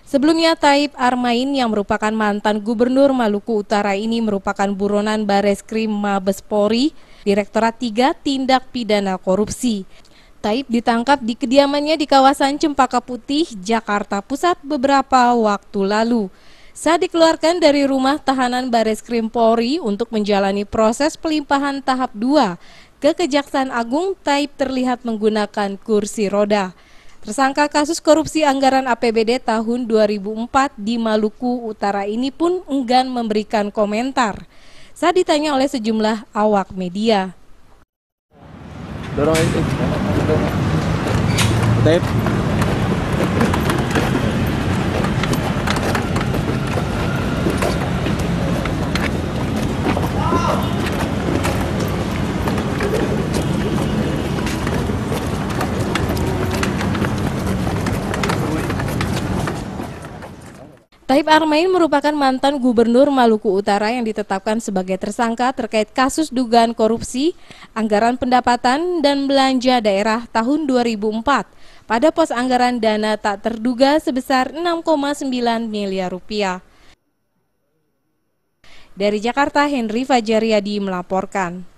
Sebelumnya, Thaib Armain yang merupakan mantan Gubernur Maluku Utara ini merupakan buronan Bareskrim Mabes Polri, Direktorat 3 Tindak Pidana Korupsi. Thaib ditangkap di kediamannya di kawasan Cempaka Putih, Jakarta Pusat beberapa waktu lalu. Saat dikeluarkan dari rumah tahanan Bareskrim Polri untuk menjalani proses pelimpahan tahap 2 ke Kejaksaan Agung, Thaib terlihat menggunakan kursi roda. Tersangka kasus korupsi anggaran APBD tahun 2004 di Maluku Utara ini pun enggan memberikan komentar saat ditanya oleh sejumlah awak media. Dorong itu. Tep. Thaib Armain merupakan mantan Gubernur Maluku Utara yang ditetapkan sebagai tersangka terkait kasus dugaan korupsi, anggaran pendapatan dan belanja daerah tahun 2004 pada pos anggaran dana tak terduga sebesar 6,9 miliar rupiah. Dari Jakarta, Henry Fajariadi melaporkan.